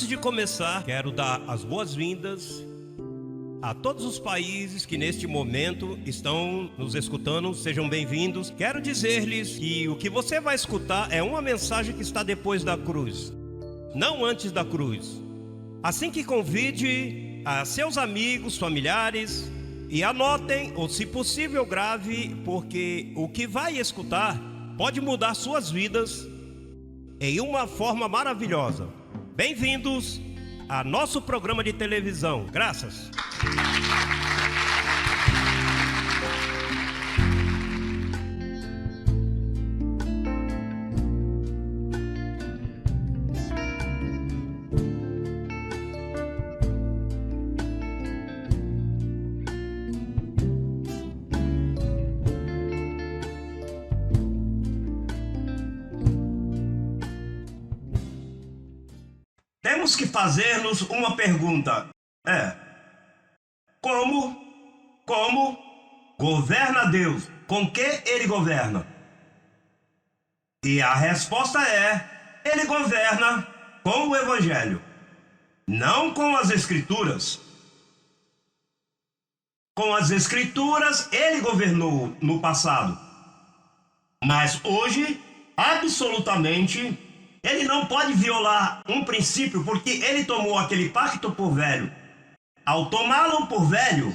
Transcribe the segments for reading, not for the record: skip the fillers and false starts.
Antes de começar, quero dar as boas-vindas a todos os países que neste momento estão nos escutando. Sejam bem-vindos. Quero dizer-lhes que o que você vai escutar é uma mensagem que está depois da cruz, não antes da cruz. Assim que convide a seus amigos, familiares e anotem, ou se possível grave, porque o que vai escutar pode mudar suas vidas em uma forma maravilhosa. Bem-vindos a nosso programa de televisão. Graças. Temos que fazer-nos uma pergunta. Como governa Deus? Com que ele governa? E a resposta é: ele governa com o Evangelho, não com as Escrituras. Com as Escrituras ele governou no passado, mas hoje, absolutamente, ele não pode violar um princípio, porque ele tomou aquele pacto por velho. Ao tomá-lo por velho,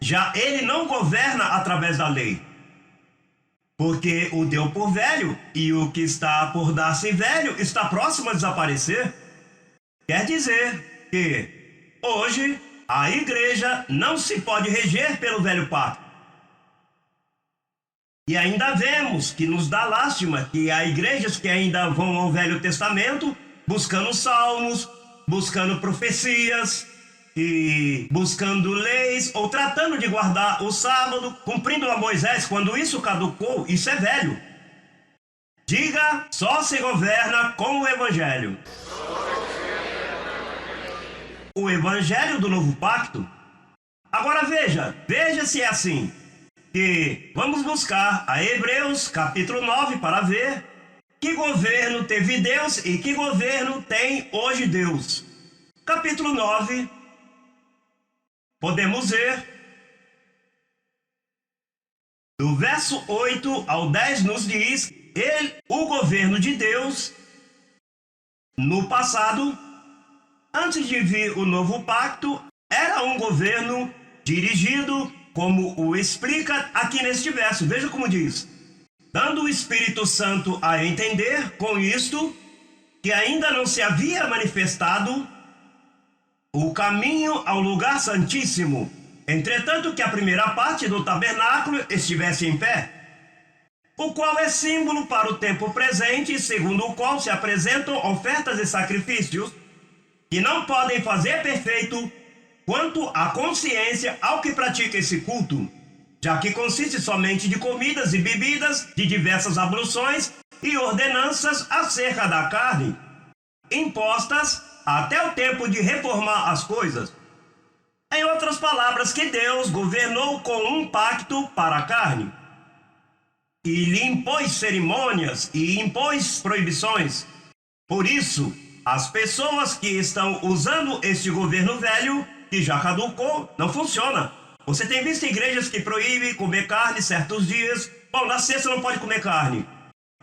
já ele não governa através da lei, porque o deu por velho, e o que está por dar-se velho está próximo a desaparecer. Quer dizer que hoje a igreja não se pode reger pelo velho pacto. E ainda vemos que nos dá lástima que há igrejas que ainda vão ao Velho Testamento buscando salmos, buscando profecias e buscando leis, ou tratando de guardar o sábado, cumprindo a Moisés. Quando isso caducou, isso é velho. Diga: só se governa com o Evangelho. O Evangelho do Novo Pacto. Agora veja se é assim. Que vamos buscar a Hebreus capítulo 9 para ver que governo teve Deus e que governo tem hoje Deus. Capítulo 9, podemos ver do verso 8 ao 10, nos diz o governo de Deus no passado, antes de vir o novo pacto, era um governo dirigido, como o explica aqui neste verso. Veja como diz: dando o Espírito Santo a entender com isto, que ainda não se havia manifestado o caminho ao lugar santíssimo, entretanto que a primeira parte do tabernáculo estivesse em pé, o qual é símbolo para o tempo presente, segundo o qual se apresentam ofertas e sacrifícios, que não podem fazer perfeito quanto à consciência ao que pratica esse culto, já que consiste somente de comidas e bebidas, de diversas abluções e ordenanças acerca da carne, impostas até o tempo de reformar as coisas. Em outras palavras, que Deus governou com um pacto para a carne, e lhe impôs cerimônias e impôs proibições. Por isso, as pessoas que estão usando este governo velho, que já caducou, não funciona. Você tem visto igrejas que proíbem comer carne certos dias. Bom, na sexta não pode comer carne.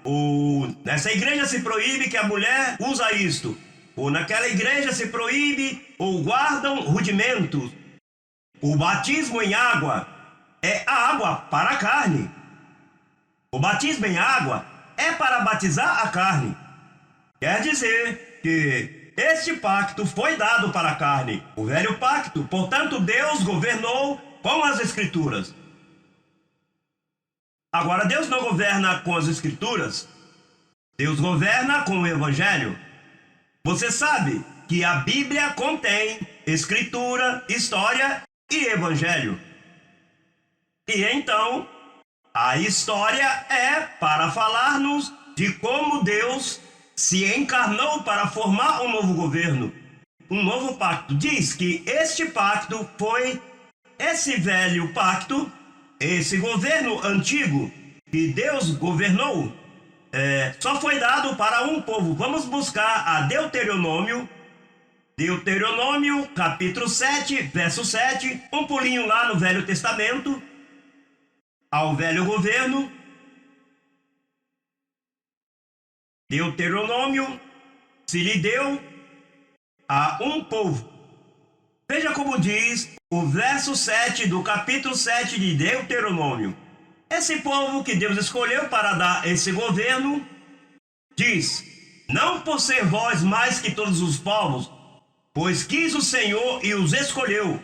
Ou nessa igreja se proíbe que a mulher usa isto. Ou naquela igreja se proíbe ou guardam rudimentos. O batismo em água é a água para a carne. O batismo em água é para batizar a carne. Quer dizer que este pacto foi dado para a carne, o velho pacto. Portanto, Deus governou com as Escrituras. Agora, Deus não governa com as Escrituras. Deus governa com o Evangelho. Você sabe que a Bíblia contém Escritura, história e Evangelho. E então, a história é para falar-nos de como Deus se encarnou para formar um novo governo, um novo pacto. Diz que este pacto foi esse velho pacto, esse governo antigo que Deus governou, só foi dado para um povo. Vamos buscar a Deuteronômio, Deuteronômio, capítulo 7, verso 7, um pulinho lá no Velho Testamento, ao velho governo. Deuteronômio se lhe deu a um povo. Veja como diz o verso 7 do capítulo 7 de Deuteronômio. Esse povo que Deus escolheu para dar esse governo, diz: não por ser vós mais que todos os povos, pois quis o Senhor e os escolheu,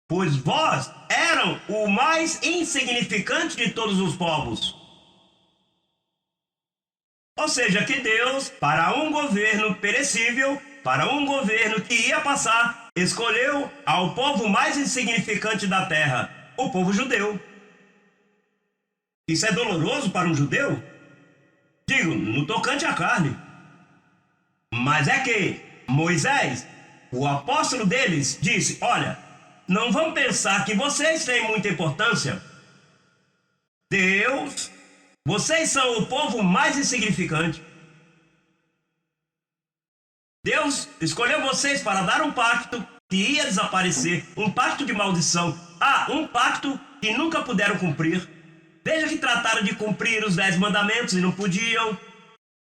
pois vós eram o mais insignificante de todos os povos. Ou seja, que Deus, para um governo perecível, para um governo que ia passar, escolheu ao povo mais insignificante da terra, o povo judeu. Isso é doloroso para um judeu? Digo, no tocante à carne. Mas é que Moisés, o apóstolo deles, disse: olha, não vão pensar que vocês têm muita importância. Deus, vocês são o povo mais insignificante. Deus escolheu vocês para dar um pacto que ia desaparecer, um pacto de maldição. Um pacto que nunca puderam cumprir. Veja que trataram de cumprir os 10 mandamentos e não podiam.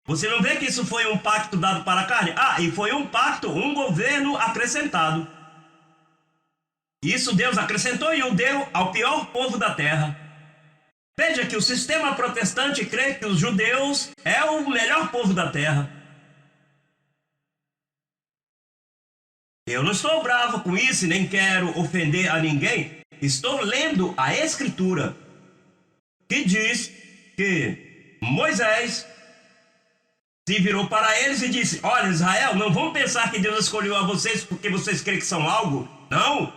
Você não vê que isso foi um pacto dado para a carne? E foi um pacto, um governo acrescentado. Isso Deus acrescentou e o deu ao pior povo da terra. Veja que o sistema protestante crê que os judeus é o melhor povo da terra. Eu não estou bravo com isso e nem quero ofender a ninguém. Estou lendo a Escritura, que diz que Moisés se virou para eles e disse: olha, Israel, não vão pensar que Deus escolheu a vocês porque vocês creem que são algo. Não.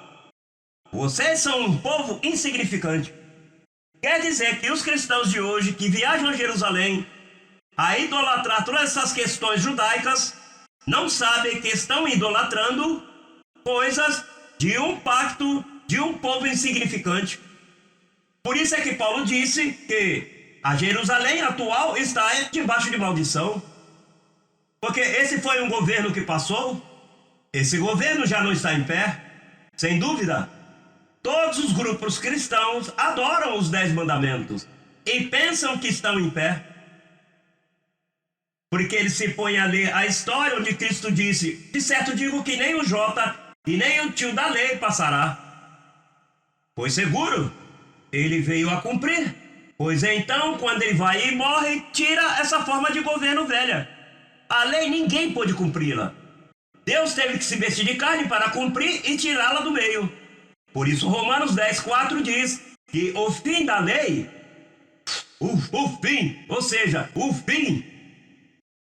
Vocês são um povo insignificante. Quer dizer que os cristãos de hoje que viajam a Jerusalém a idolatrar todas essas questões judaicas não sabem que estão idolatrando coisas de um pacto de um povo insignificante. Por isso é que Paulo disse que a Jerusalém atual está debaixo de maldição. Porque esse foi um governo que passou, esse governo já não está em pé, sem dúvida. Todos os grupos cristãos adoram os 10 mandamentos e pensam que estão em pé. Porque eles se põem a ler a história onde Cristo disse: de certo digo que nem o Jota e nem o tio da lei passará. Pois seguro, ele veio a cumprir. Pois então, quando ele vai e morre, tira essa forma de governo velha. A lei ninguém pôde cumpri-la. Deus teve que se vestir de carne para cumprir e tirá-la do meio. Por isso Romanos 10:4 diz que o fim da lei, o fim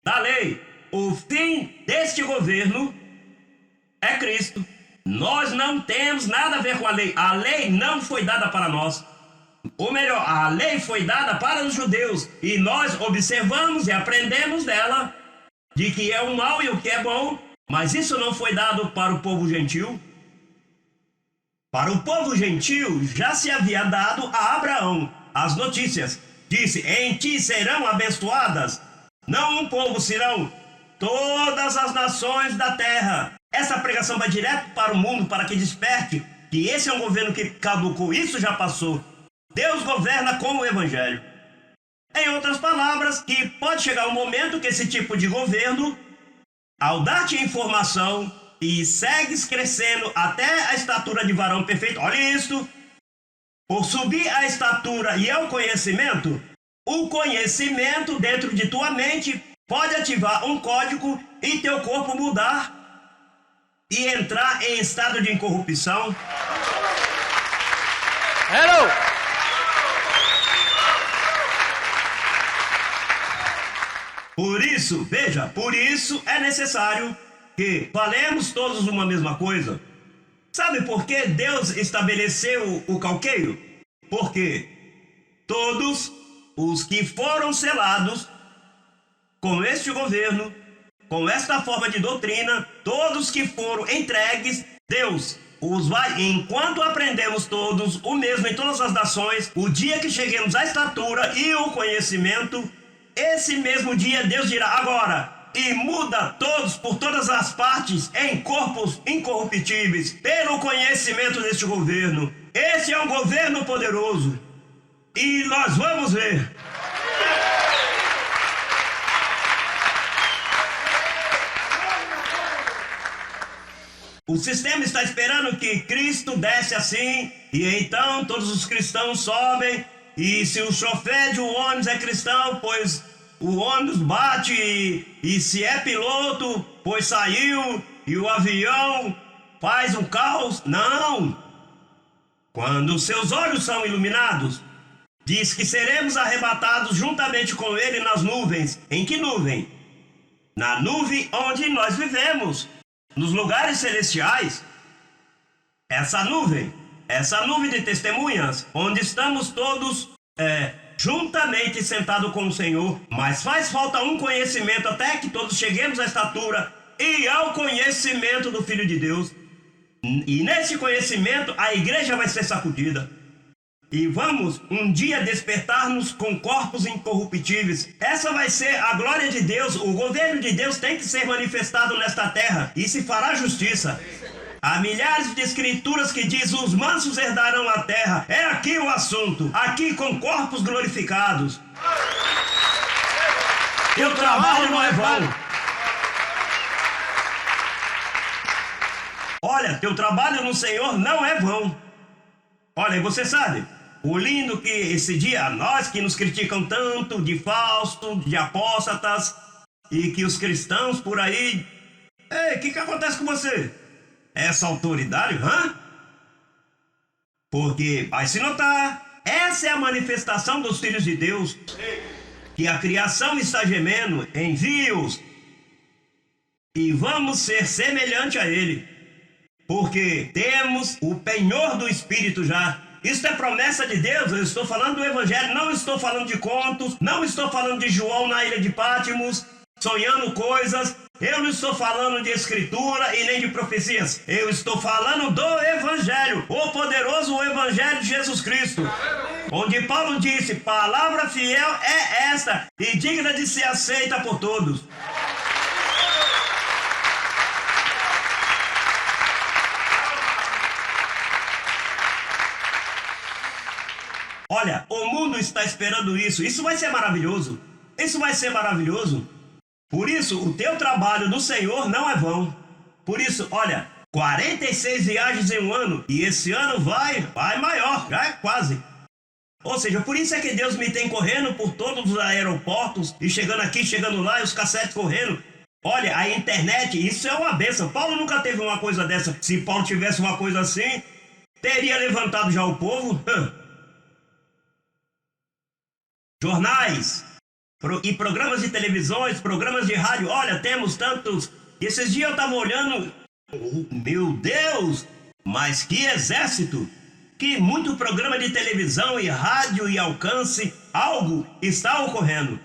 da lei, o fim deste governo é Cristo. Nós não temos nada a ver com a lei. A lei não foi dada para nós. Ou melhor, a lei foi dada para os judeus e nós observamos e aprendemos dela de que é o mal e o que é bom, mas isso não foi dado para o povo gentil. Para o povo gentil já se havia dado a Abraão as notícias. Disse: em ti serão abençoadas, não um povo serão, todas as nações da terra. Essa pregação vai direto para o mundo para que desperte que esse é um governo que caducou, isso já passou. Deus governa com o Evangelho. Em outras palavras, que pode chegar um momento que esse tipo de governo, ao dar-te informação e segues crescendo até a estatura de varão perfeito, olha isso, por subir a estatura e ao conhecimento, o conhecimento dentro de tua mente pode ativar um código e teu corpo mudar e entrar em estado de incorrupção. Hello! Por isso, veja, por isso é necessário que falemos todos uma mesma coisa. Sabe por que Deus estabeleceu o calqueio? Porque todos os que foram selados com este governo, com esta forma de doutrina, todos que foram entregues, Deus os vai, enquanto aprendemos todos o mesmo em todas as nações, o dia que cheguemos à estatura e o conhecimento, esse mesmo dia Deus dirá: agora, e muda todos por todas as partes em corpos incorruptíveis pelo conhecimento deste governo. Esse é um governo poderoso e nós vamos ver. O sistema está esperando que Cristo desce assim, e então todos os cristãos sobem, e se o chofer de um ônibus é cristão, pois o ônibus bate, e se é piloto, pois saiu, e o avião faz um caos. Não! Quando seus olhos são iluminados, diz que seremos arrebatados juntamente com ele nas nuvens. Em que nuvem? Na nuvem onde nós vivemos. Nos lugares celestiais, essa nuvem de testemunhas, onde estamos todos juntamente sentados com o Senhor, mas faz falta um conhecimento até que todos cheguemos à estatura e ao conhecimento do Filho de Deus. E nesse conhecimento a igreja vai ser sacudida. E vamos um dia despertar-nos com corpos incorruptíveis. Essa vai ser a glória de Deus. O governo de Deus tem que ser manifestado nesta terra e se fará justiça. Há milhares de escrituras que diz: os mansos herdarão a terra. É aqui o assunto, aqui com corpos glorificados. Teu trabalho não é vão. Olha, teu trabalho no Senhor não é vão. Olha, e você sabe o lindo que esse dia, nós que nos criticam tanto de falso, de apóstatas, e que os cristãos por aí... Ei, o que acontece com você? Essa autoridade, Porque vai se notar, essa é a manifestação dos filhos de Deus, que a criação está gemendo, envia-os, e vamos ser semelhante a ele, porque temos o penhor do Espírito já. Isso é promessa de Deus. Eu estou falando do Evangelho, não estou falando de contos, não estou falando de João na ilha de Pátimos, sonhando coisas. Eu não estou falando de escritura e nem de profecias. Eu estou falando do Evangelho, o poderoso Evangelho de Jesus Cristo, onde Paulo disse: palavra fiel é esta e digna de ser aceita por todos. Olha, o mundo está esperando isso. Isso vai ser maravilhoso. Isso vai ser maravilhoso. Por isso, o teu trabalho no Senhor não é vão. Por isso, olha, 46 viagens em um ano. E esse ano vai maior, já é quase. Ou seja, por isso é que Deus me tem correndo por todos os aeroportos. E chegando aqui, chegando lá, e os cassetes correndo. Olha, a internet, isso é uma bênção. Paulo nunca teve uma coisa dessa. Se Paulo tivesse uma coisa assim, teria levantado já o povo. Jornais e programas de televisões, programas de rádio. Olha, temos tantos. Esses dias eu estava olhando, meu Deus, mas que exército! Que muito programa de televisão e rádio e alcance, algo está ocorrendo.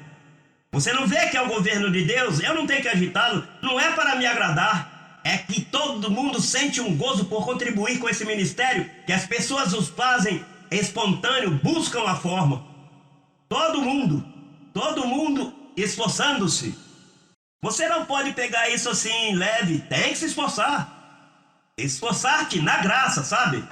Você não vê que é o governo de Deus? Eu não tenho que agitá-lo, não é para me agradar. É que todo mundo sente um gozo por contribuir com esse ministério, que as pessoas os fazem espontâneo, buscam a forma. Todo mundo esforçando-se. Você não pode pegar isso assim leve, tem que se esforçar. Esforçar-te na graça, sabe?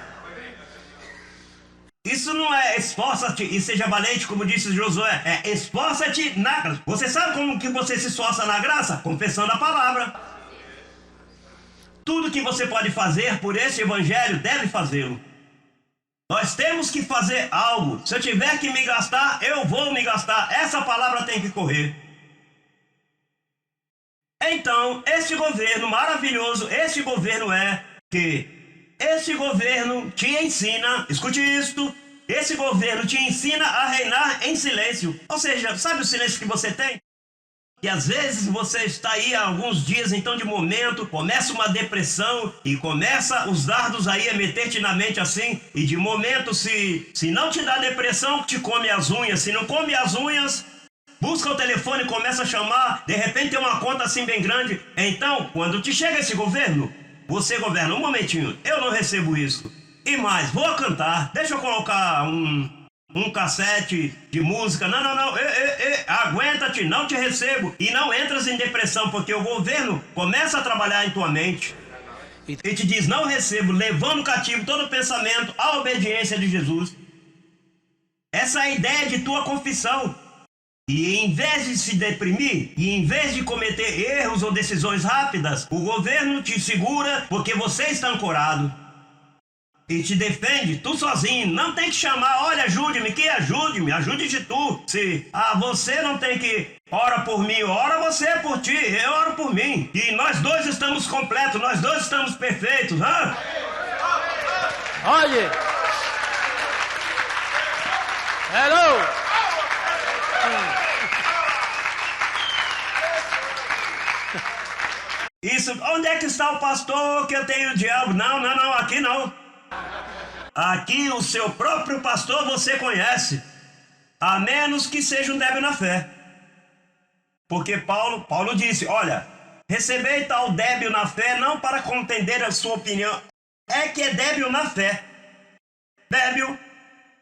Isso não é esforça-te e seja valente, como disse Josué, é esforça-te na graça. Você sabe como que você se esforça na graça? Confessando a palavra. Tudo que você pode fazer por esse evangelho, deve fazê-lo. Nós temos que fazer algo. Se eu tiver que me gastar, eu vou me gastar. Essa palavra tem que correr. Então, este governo maravilhoso, este governo é que este governo te ensina, escute isto, esse governo te ensina a reinar em silêncio. Ou seja, sabe o silêncio que você tem? E às vezes você está aí há alguns dias, então de momento, começa uma depressão e começa os dardos aí a meter-te na mente assim, e de momento se não te dá depressão, te come as unhas, se não come as unhas, busca o telefone e começa a chamar, de repente tem uma conta assim bem grande. Então, quando te chega esse governo, você governa, um momentinho, eu não recebo isso. E mais, vou cantar, deixa eu colocar um cassete de música. Não, não, não, aguenta-te, não te recebo. E não entras em depressão, porque o governo começa a trabalhar em tua mente. E te diz, não recebo, levando cativo todo pensamento à obediência de Jesus. Essa é a ideia de tua confissão. E em vez de se deprimir, e em vez de cometer erros ou decisões rápidas, o governo te segura porque você está ancorado. E te defende, tu sozinho, não tem que chamar, olha, ajude-me, que ajude-me, ajude-te tu. Se você não tem que, ora por mim, ora você por ti, eu oro por mim. E nós dois estamos completos, nós dois estamos perfeitos, hã? Olha! Hello! Isso, onde é que está o pastor que eu tenho o diabo? Não, não, não, aqui não. Aqui o seu próprio pastor você conhece, a menos que seja um débil na fé. Porque Paulo disse, olha, recebei tal débil na fé não para contender a sua opinião, é que é débil na fé. Débil,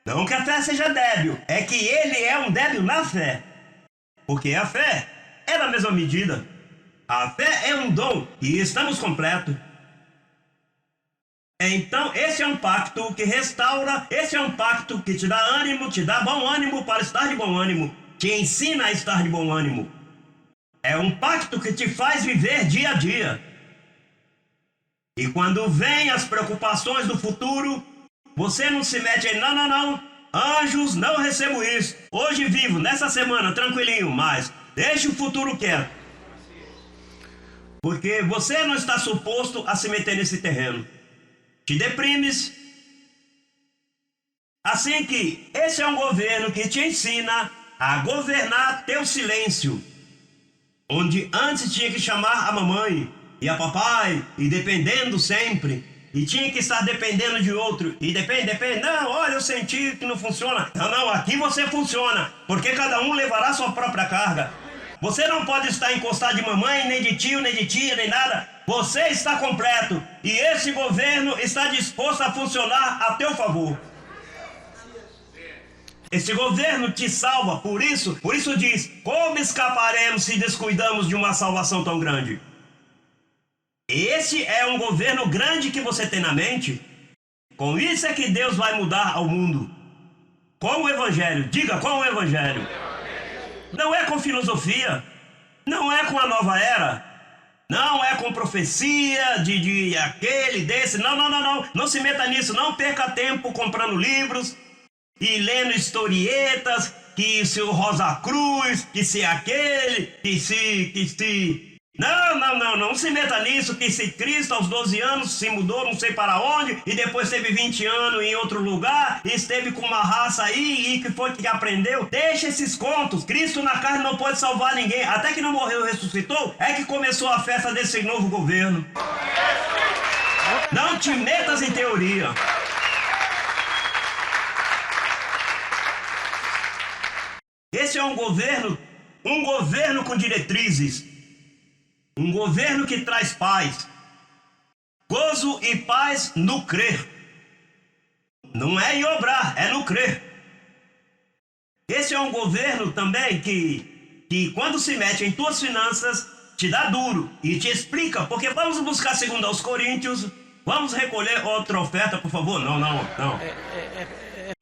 não que a fé seja débil, é que ele é um débil na fé. Porque a fé é da mesma medida. A fé é um dom e estamos completos. Então, esse é um pacto que restaura, esse é um pacto que te dá ânimo, te dá bom ânimo para estar de bom ânimo, te ensina a estar de bom ânimo. É um pacto que te faz viver dia a dia. E quando vem as preocupações do futuro, você não se mete em não, não, não, anjos, não recebo isso. Hoje vivo, nessa semana, tranquilinho, mas deixe o futuro quieto. Porque você não está suposto a se meter nesse terreno. Te deprimes. Assim que esse é um governo que te ensina a governar teu silêncio. Onde antes tinha que chamar a mamãe e a papai, e dependendo sempre. E tinha que estar dependendo de outro. E depende. Não, olha, eu senti que não funciona. Não, não, aqui você funciona. Porque cada um levará sua própria carga. Você não pode estar encostado de mamãe, nem de tio, nem de tia, nem nada. Você está completo. E esse governo está disposto a funcionar a teu favor. Esse governo te salva, por isso diz, como escaparemos se descuidamos de uma salvação tão grande? Esse é um governo grande que você tem na mente. Com isso é que Deus vai mudar ao mundo. Com o Evangelho, diga, com o Evangelho. Não é com filosofia, não é com a nova era, não é com profecia de aquele, desse, não, não, não, não, não se meta nisso, não perca tempo comprando livros e lendo historietas, que se o Rosa Cruz, que se aquele, que se... Não se meta nisso, que se Cristo aos 12 anos se mudou não sei para onde, e depois teve 20 anos em outro lugar, e esteve com uma raça aí, e que foi que aprendeu. Deixa esses contos, Cristo na carne não pode salvar ninguém, até que não morreu e ressuscitou, é que começou a festa desse novo governo. Não te metas em teoria. Esse é um governo com diretrizes. Um governo que traz paz, gozo e paz no crer. Não é em obrar, é no crer. Esse é um governo também que quando se mete em tuas finanças, te dá duro e te explica, porque vamos buscar 2 aos Coríntios, vamos recolher outra oferta, por favor. Não.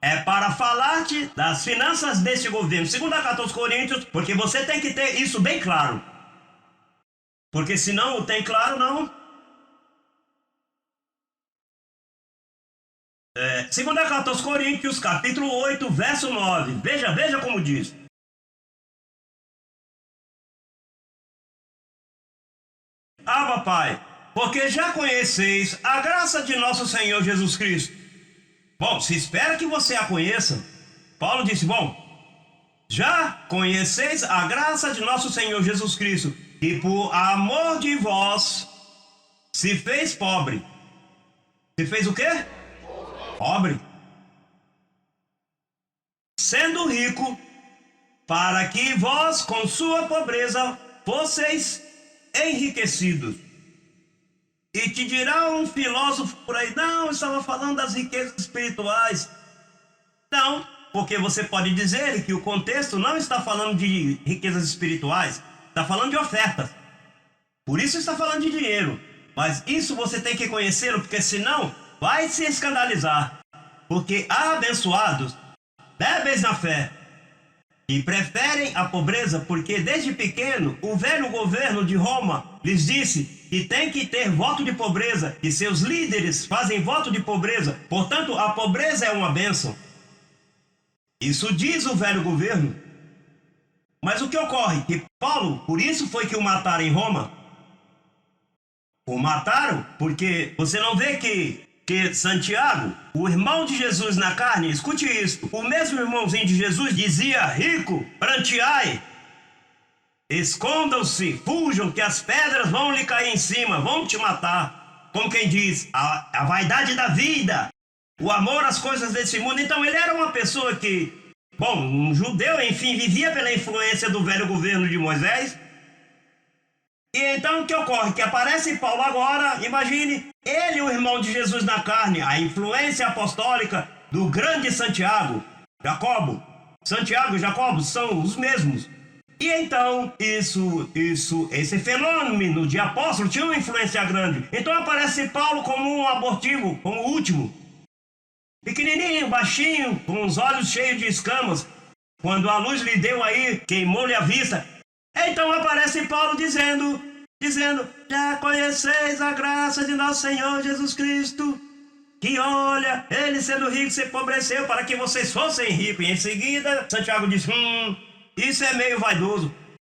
É para falar-te das finanças desse governo. 2 carta aos Coríntios, porque você tem que ter isso bem claro. Porque se não tem claro, não. 2 carta aos Coríntios, capítulo 8, verso 9. Veja como diz. Pai, porque já conheceis a graça de nosso Senhor Jesus Cristo. Bom, se espera que você a conheça. Paulo disse, já conheceis a graça de nosso Senhor Jesus Cristo, que por amor de vós se fez pobre. Se fez o quê? Pobre. Sendo rico, para que vós com sua pobreza fosseis enriquecidos. E te dirá um filósofo por aí, não, estava falando das riquezas espirituais. Não, porque você pode dizer que o contexto não está falando de riquezas espirituais, está falando de ofertas. Por isso está falando de dinheiro. Mas isso você tem que conhecê-lo, porque senão vai se escandalizar. Porque há abençoados, débeis na fé, e preferem a pobreza, porque desde pequeno o velho governo de Roma lhes disse que tem que ter voto de pobreza, e seus líderes fazem voto de pobreza. Portanto, a pobreza é uma bênção. Isso diz o velho governo. Mas o que ocorre? Que Paulo, por isso foi que o mataram em Roma. O mataram porque você não vê que Santiago, o irmão de Jesus na carne, escute isso, o mesmo irmãozinho de Jesus dizia: rico, pranteai, escondam-se, fujam, que as pedras vão lhe cair em cima, vão te matar. Como quem diz, a vaidade da vida, o amor às coisas desse mundo. Então ele era uma pessoa que, bom, um judeu, enfim, vivia pela influência do velho governo de Moisés. E então o que ocorre? Que aparece Paulo agora, imagine, ele, o irmão de Jesus na carne, a influência apostólica do grande Santiago, Jacobo. Santiago e Jacobo são os mesmos. E então, esse fenômeno de apóstolo tinha uma influência grande. Então aparece Paulo como um abortivo, como o último. Pequenininho, baixinho, com os olhos cheios de escamas. Quando a luz lhe deu aí, queimou-lhe a vista. Então aparece Paulo dizendo, já conheceis a graça de nosso Senhor Jesus Cristo, que olha, ele sendo rico se empobreceu para que vocês fossem ricos. E em seguida, Santiago diz, isso é meio vaidoso.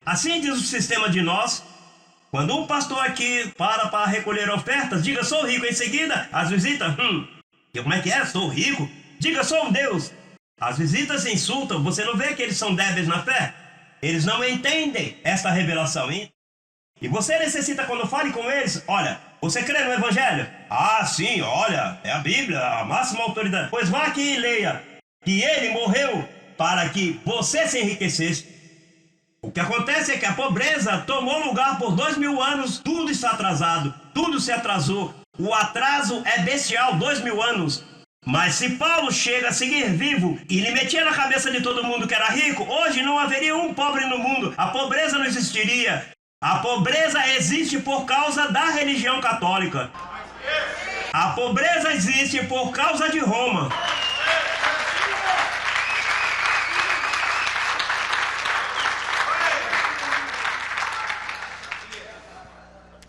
Assim diz o sistema de nós. Quando um pastor aqui para recolher ofertas, diga, sou rico. Em seguida, as visitas, como é que é? Sou rico? Diga, sou um Deus. As visitas se insultam. Você não vê que eles são débeis na fé? Eles não entendem esta revelação. Hein? E você necessita, quando fale com eles, olha, você crê no Evangelho? Ah, sim, olha, é a Bíblia, a máxima autoridade. Pois vá aqui e leia que ele morreu para que você se enriquecesse. O que acontece é que a pobreza tomou lugar por 2000 anos, tudo está atrasado, tudo se atrasou. O atraso é bestial, 2000 anos. Mas se Paulo chega a seguir vivo e lhe metia na cabeça de todo mundo que era rico, hoje não haveria um pobre no mundo, a pobreza não existiria. A pobreza existe por causa da religião católica. A pobreza existe por causa de Roma.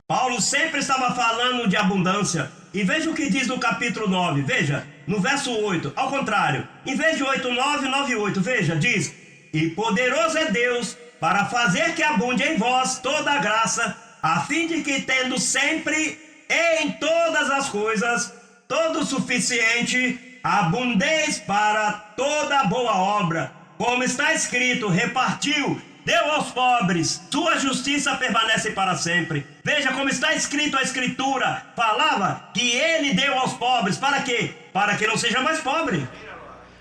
Paulo sempre estava falando de abundância. E veja o que diz no capítulo 9, veja, no verso 8, ao contrário, em vez de 8, 9, 9, 8, veja, diz, e poderoso é Deus para fazer que abunde em vós toda a graça, a fim de que tendo sempre em todas as coisas todo o suficiente, abundeis para toda boa obra, como está escrito, repartiu, deu aos pobres, sua justiça permanece para sempre. Veja como está escrito a escritura, falava que ele deu aos pobres, para quê? Para que não seja mais pobre.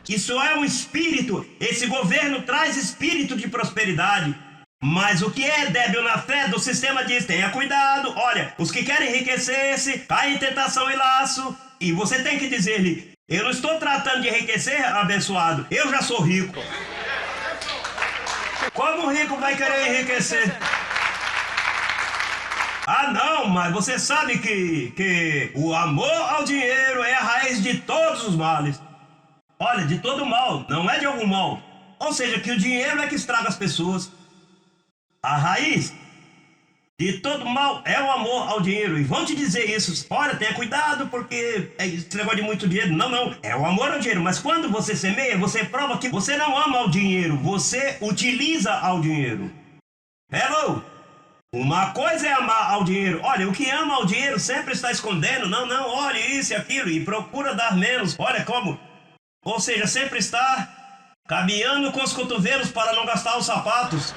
Isso é um espírito, esse governo traz espírito de prosperidade. Mas o que é débil na fé do sistema diz, tenha cuidado, olha, os que querem enriquecer-se, caem em tentação e laço, e você tem que dizer-lhe, eu não estou tratando de enriquecer, abençoado, eu já sou rico. Como o rico vai querer enriquecer? Ah não, mas você sabe que o amor ao dinheiro é a raiz de todos os males. Olha, de todo mal, não é de algum mal. Ou seja, que o dinheiro é que estraga as pessoas. A raiz de todo mal é o amor ao dinheiro. E vão te dizer isso, olha, tenha cuidado porque esse negócio de muito dinheiro. Não, não, é o amor ao dinheiro. Mas quando você semeia, você prova que você não ama o dinheiro, você utiliza ao dinheiro. Hello? Uma coisa é amar ao dinheiro. Olha, o que ama ao dinheiro sempre está escondendo. Não, não, olha isso e aquilo. E procura dar menos. Olha como. Ou seja, sempre está caminhando com os cotovelos para não gastar os sapatos.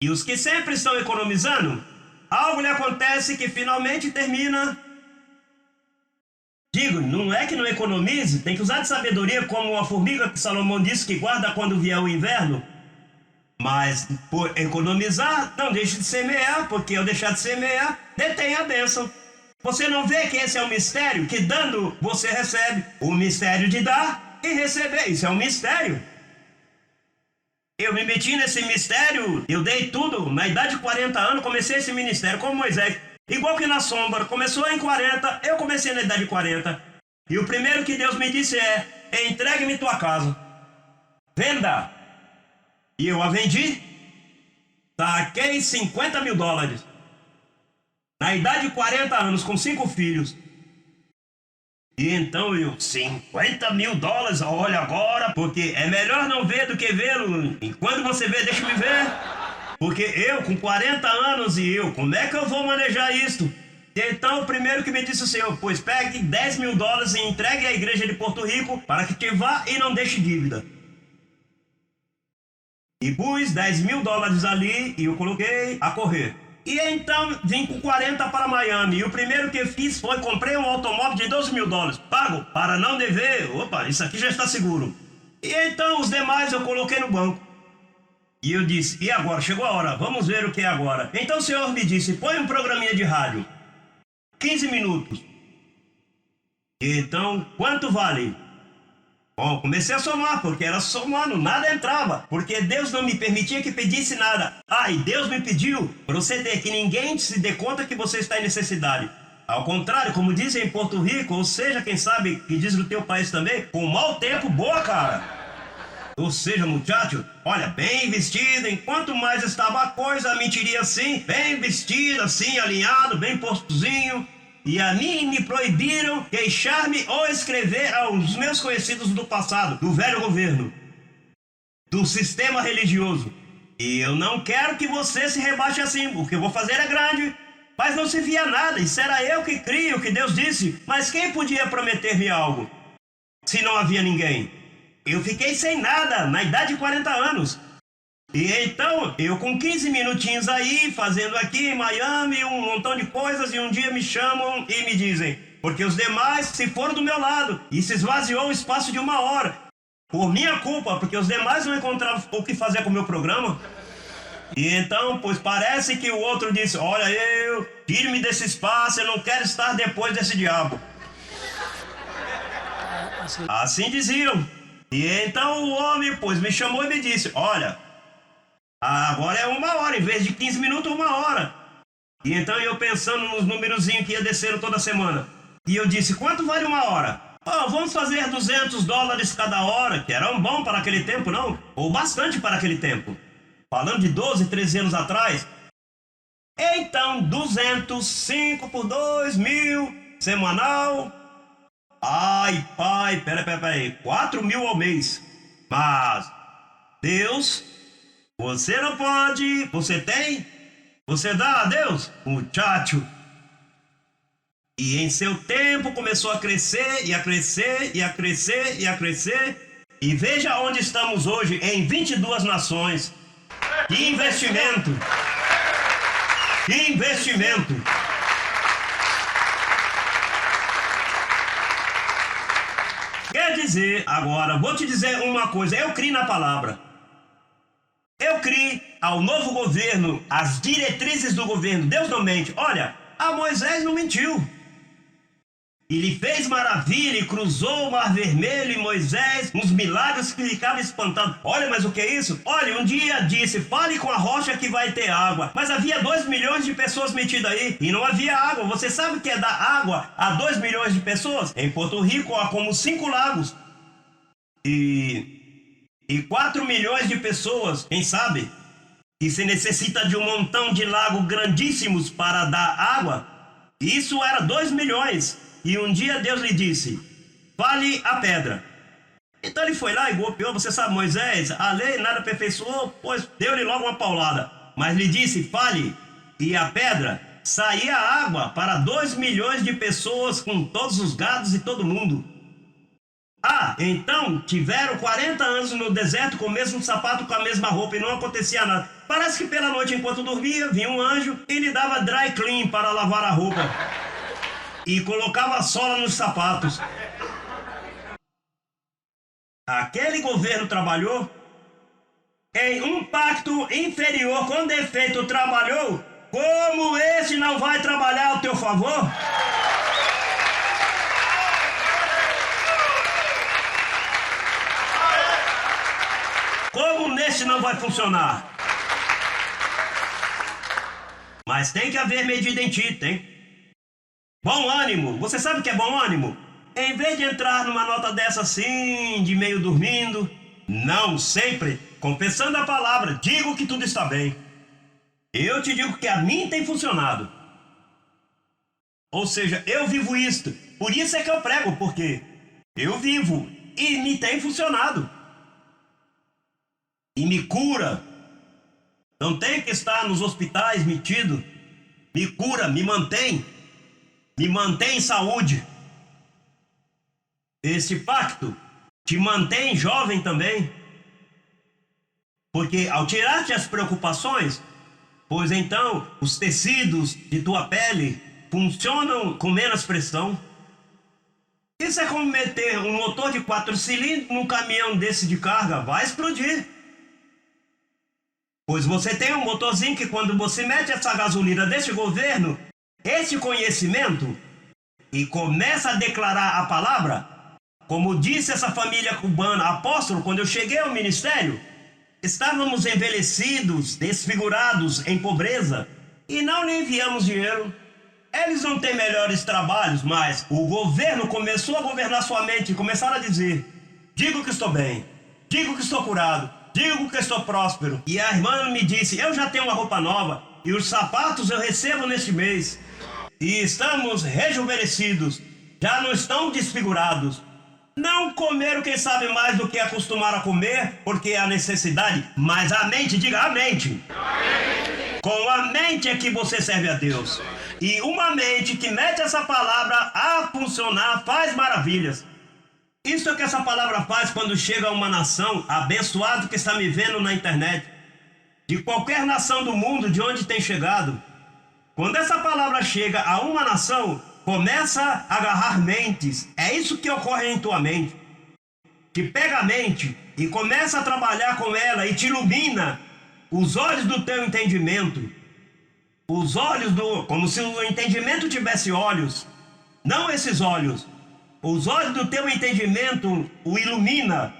E os que sempre estão economizando, algo lhe acontece que finalmente termina. Digo, não é que não economize, tem que usar de sabedoria como a formiga que Salomão disse que guarda quando vier o inverno. Mas por economizar, não deixe de semear, porque ao deixar de semear, detém a bênção. Você não vê que esse é um mistério? Que dando você recebe. O mistério de dar e receber. Isso é um mistério. Eu me meti nesse mistério, eu dei tudo. Na idade de 40 anos, comecei esse ministério como Moisés. Igual que na sombra, começou em 40, eu comecei na idade de 40. E o primeiro que Deus me disse é: entregue-me tua casa. Venda. E eu a vendi. Saquei $50 mil. Na idade de 40 anos, com 5 filhos. E então eu, $50 mil, olha agora, porque é melhor não ver do que vê-lo. Enquanto você vê, deixa-me ver. Porque eu, com 40 anos, como é que eu vou manejar isto? Então, o primeiro que me disse o Senhor: pois pegue $10 mil e entregue à igreja de Porto Rico para que te vá e não deixe dívida. E pus $10 mil ali e eu coloquei a correr. E então vim com 40 para Miami. E o primeiro que fiz foi comprei um automóvel de $12 mil. Pago para não dever. Opa, isso aqui já está seguro. E então os demais eu coloquei no banco. E eu disse: e agora? Chegou a hora, vamos ver o que é agora. Então o Senhor me disse: põe um programinha de rádio. 15 minutos. E então, quanto vale? Bom, comecei a somar, porque era somando, nada entrava, porque Deus não me permitia que pedisse nada. E Deus me pediu proceder, que ninguém se dê conta que você está em necessidade. Ao contrário, como dizem em Porto Rico, ou seja, quem sabe que diz no teu país também, com mau tempo, boa cara. Ou seja, muchacho, olha, bem vestido, enquanto mais estava a coisa, mentiria assim, bem vestido, assim, alinhado, bem postozinho. E a mim me proibiram queixar-me ou escrever aos meus conhecidos do passado, do velho governo, do sistema religioso. E eu não quero que você se rebaixe assim, o que eu vou fazer é grande. Mas não se via nada, isso era eu que crio o que Deus disse. Mas quem podia prometer-me algo, se não havia ninguém? Eu fiquei sem nada, na idade de 40 anos. E então, eu com 15 minutinhos aí, fazendo aqui em Miami um montão de coisas, e um dia me chamam e me dizem: porque os demais se foram do meu lado, e se esvaziou o espaço de 1 hora. Por minha culpa, porque os demais não encontravam o que fazer com o meu programa. E então, pois parece que o outro disse: olha, tire-me desse espaço, eu não quero estar depois desse diabo. Assim diziam. E então o homem, pois, me chamou e me disse: olha, agora é 1 hora, em vez de 15 minutos, 1 hora. E então eu pensando nos númerozinhos que ia descendo toda semana. E eu disse: quanto vale 1 hora? Vamos fazer $200 cada hora, que era bom para aquele tempo, não? Ou bastante para aquele tempo. Falando de 12, 13 anos atrás. Então, 205 por 2 mil, semanal. Ai, pai, peraí, 4 mil ao mês. Mas, Deus, você não pode, você tem, você dá a Deus, muchacho. E em seu tempo começou a crescer, e a crescer, e a crescer, e a crescer. E veja onde estamos hoje, em 22 nações. Que investimento! Que investimento! Quer dizer, agora, vou te dizer uma coisa, eu criei na palavra. Eu criei ao novo governo, as diretrizes do governo. Deus não mente. Olha, a Moisés não mentiu. Ele fez maravilha e cruzou o Mar Vermelho, e Moisés, uns milagres que ficava espantado. Olha, mas o que é isso? Olha, um dia disse: fale com a rocha que vai ter água. Mas havia 2 milhões de pessoas metidas aí e não havia água. Você sabe o que é dar água a 2 milhões de pessoas? Em Porto Rico há como 5 lagos. E 4 milhões de pessoas, quem sabe? E se necessita de um montão de lagos grandíssimos para dar água. Isso era 2 milhões. E um dia Deus lhe disse: fale a pedra. Então ele foi lá e golpeou. Você sabe, Moisés, a lei nada aperfeiçoou, pois deu-lhe logo uma paulada. Mas lhe disse: fale. E a pedra, saía água para 2 milhões de pessoas, com todos os gados e todo mundo. Então tiveram 40 anos no deserto com o mesmo sapato, com a mesma roupa, e não acontecia nada. Parece que pela noite, enquanto dormia, vinha um anjo e lhe dava dry clean para lavar a roupa. E colocava a sola nos sapatos. Aquele governo trabalhou em um pacto inferior com defeito, trabalhou. Como esse não vai trabalhar ao teu favor? Como neste não vai funcionar? Mas tem que haver medida em ti, tem. Bom ânimo. Você sabe o que é bom ânimo? Em vez de entrar numa nota dessa assim, de meio dormindo, não, sempre, confessando a palavra, digo que tudo está bem. Eu te digo que a mim tem funcionado. Ou seja, eu vivo isto. Por isso é que eu prego, porque eu vivo e me tem funcionado. E me cura. Não tenho que estar nos hospitais metido. Me cura, me mantém em saúde. Este pacto te mantém jovem também. Porque ao tirar-te as preocupações, pois então os tecidos de tua pele funcionam com menos pressão. Isso é como meter um motor de 4 cilindros num caminhão desse de carga, vai explodir. Pois você tem um motorzinho que quando você mete essa gasolina desse governo, esse conhecimento, e começa a declarar a palavra, como disse essa família cubana, apóstolo, quando eu cheguei ao ministério, estávamos envelhecidos, desfigurados, em pobreza, e não lhe enviamos dinheiro. Eles não têm melhores trabalhos, mas o governo começou a governar sua mente e começaram a dizer: digo que estou bem, digo que estou curado, digo que estou próspero. E a irmã me disse: eu já tenho uma roupa nova e os sapatos eu recebo neste mês. E estamos rejuvenescidos, já não estão desfigurados. Não comeram, quem sabe, mais do que acostumaram a comer, porque é a necessidade, mas a mente, diga a mente. Com a mente é que você serve a Deus. E uma mente que mete essa palavra a funcionar faz maravilhas. Isso é o que essa palavra faz quando chega a uma nação, abençoado que está me vendo na internet, de qualquer nação do mundo, de onde tem chegado. Quando essa palavra chega a uma nação, começa a agarrar mentes. É isso que ocorre em tua mente. Te pega a mente e começa a trabalhar com ela e te ilumina os olhos do teu entendimento. Os olhos como se o entendimento tivesse olhos. Não esses olhos. Os olhos do teu entendimento o ilumina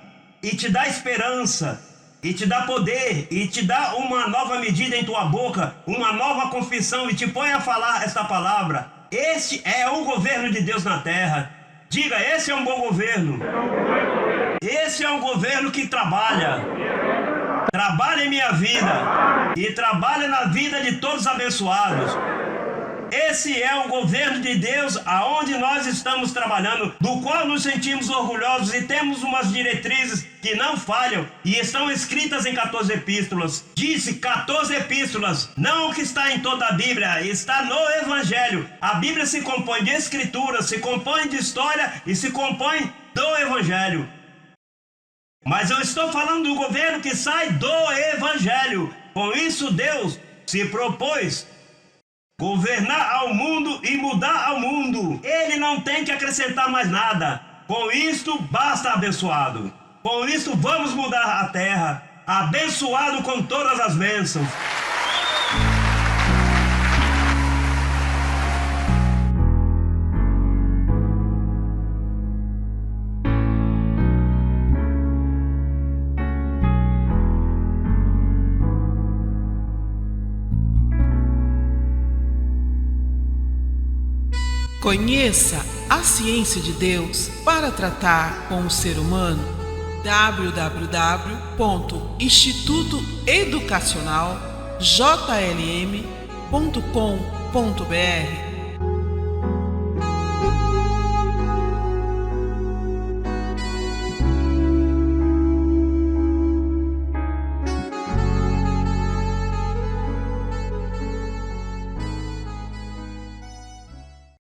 e te dá esperança, e te dá poder, e te dá uma nova medida em tua boca, uma nova confissão, e te põe a falar esta palavra. Este é o governo de Deus na terra. Diga, esse é um bom governo. Esse é um governo que trabalha em minha vida e trabalha na vida de todos os abençoados. Esse é o governo de Deus aonde nós estamos trabalhando, do qual nos sentimos orgulhosos e temos umas diretrizes que não falham e estão escritas em 14 epístolas. Disse 14 epístolas, não o que está em toda a Bíblia, está no Evangelho. A Bíblia se compõe de escritura, se compõe de história e se compõe do Evangelho. Mas eu estou falando do governo que sai do Evangelho. Com isso Deus se propôs governar ao mundo e mudar ao mundo. Ele não tem que acrescentar mais nada. Com isto basta, abençoado. Com isto vamos mudar a terra. Abençoado com todas as bênçãos. Conheça a ciência de Deus para tratar com o ser humano. www.institutoeducacionaljlm.com.br